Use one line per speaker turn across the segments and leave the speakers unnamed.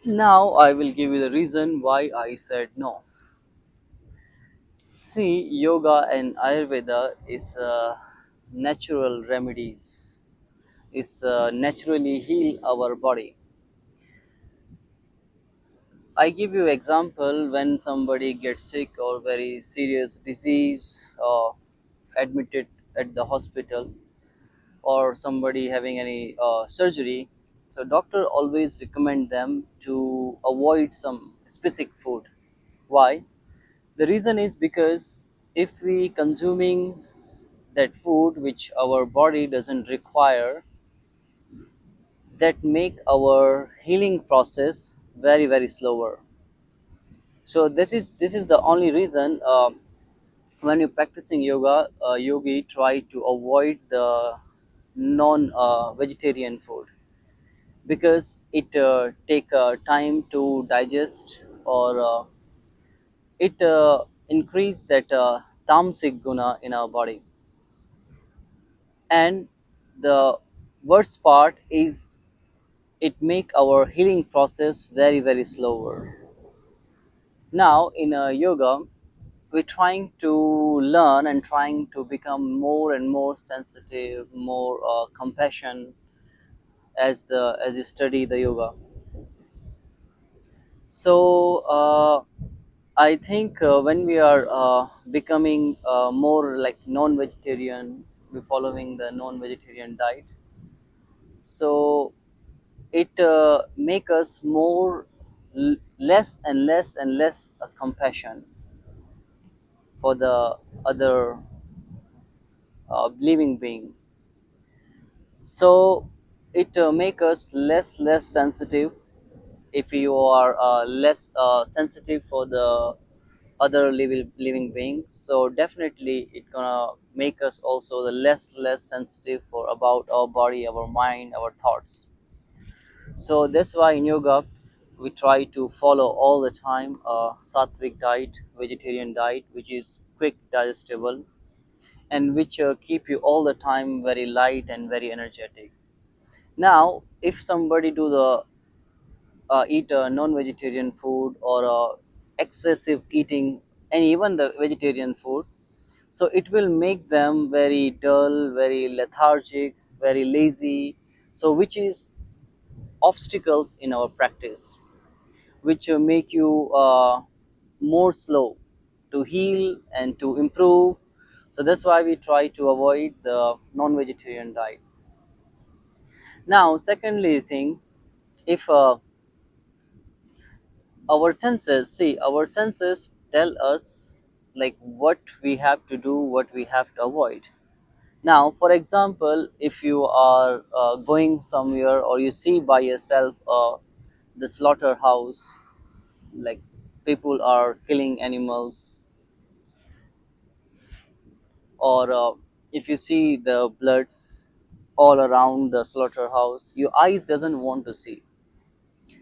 Now I will give you the reason why I said no. See, yoga and Ayurveda is natural remedies. Is naturally heal our body. I give you example when somebody gets sick or very serious disease or admitted at the hospital, or somebody having any surgery. So doctor always recommend them to avoid some specific food. Why? The reason is because if we consuming that food which our body doesn't require, that make our healing process very slower. So this is the only reason when you're practicing yoga, yogi try to avoid the non vegetarian food, because it take time to digest, or it increase that tamasic guna in our body. And the worst part is it make our healing process very slower. Now in yoga, we're trying to learn and trying to become more and more sensitive, more compassion, as you study the yoga. So I think when we are becoming more like non-vegetarian, we're following the non-vegetarian diet. So it make us more less and less and less compassion for the other living being. So it make us less sensitive. If you are less sensitive for the other living beings, so definitely it gonna make us also the less sensitive for about our body, our mind, our thoughts. So that's why in yoga we try to follow all the time a sattvic diet, vegetarian diet, which is quick digestible, and which keep you all the time very light and very energetic. Now if somebody do the eat non-vegetarian food, or excessive eating, and even the vegetarian food, so it will make them very dull, very lethargic, very lazy, so which is obstacles in our practice, which make you more slow to heal and to improve. So that's why we try to avoid the non-vegetarian diet. Now secondly thing, if our senses tell us like what we have to do, what we have to avoid. Now for example, if you are going somewhere, or you see by yourself the slaughterhouse, like people are killing animals, or if you see the blood all around the slaughterhouse, your eyes doesn't want to see.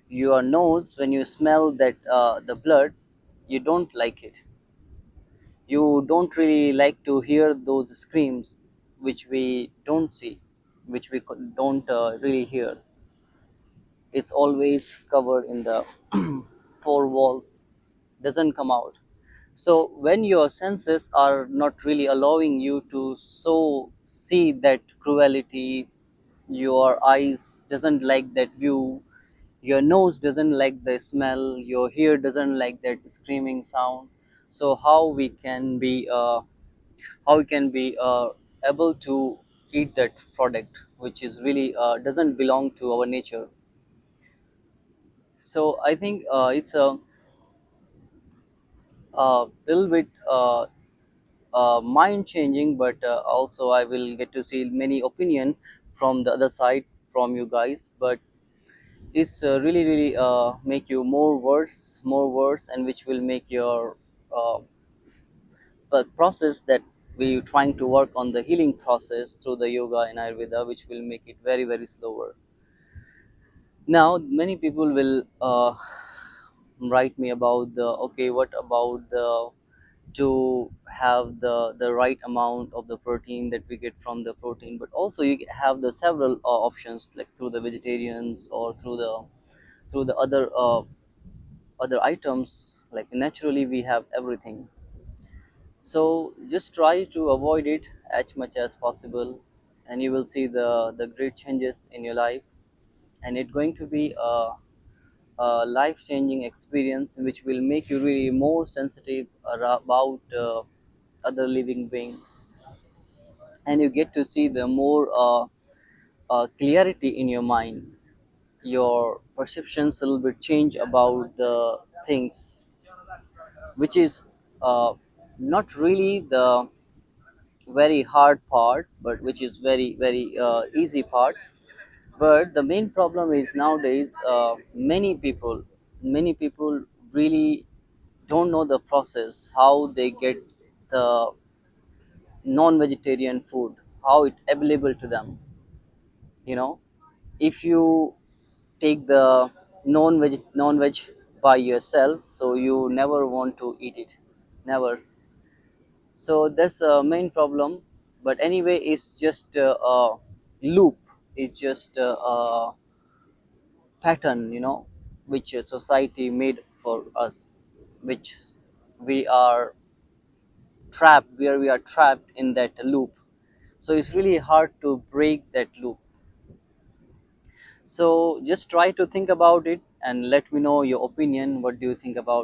Your nose, when you smell that the blood, you don't like it. You don't really like to hear those screams, which we don't see, which we don't really hear. It's always covered in the four walls, doesn't come out. So when your senses are not really allowing you to so see that cruelty, your eyes doesn't like that view, your nose doesn't like the smell, your ear doesn't like that screaming sound. So how we can be able to eat that product, which is really doesn't belong to our nature. So I think it's a little bit mind changing, but also I will get to see many opinion from the other side from you guys. But it's really make you more worse, and which will make your uh, process that we trying to work on the healing process through the yoga and ayurveda, which will make it very slower. Now many people will write me about the, okay, what about the, to have the right amount of the protein that we get from the protein, but also you have the several options, like through the vegetarians or through the through the other items, like naturally we have everything. So just try to avoid it as much as possible, and you will see the great changes in your life. And it's going to be a life changing experience which will make you really more sensitive about other living being, and you get to see the more clarity in your mind. Your perceptions a little bit change about the things, which is not really the very hard part, but which is very easy part. But the main problem is nowadays, many people really don't know the process, how they get the non-vegetarian food, how it available to them. You know, if you take the non-veg by yourself, so you never want to eat it, never. So that's the main problem. But anyway, it's just a loop. It's just a pattern, which society made for us, which we are trapped, where we are trapped in that loop. So it's really hard to break that loop. So just try to think about it and let me know your opinion. What do you think about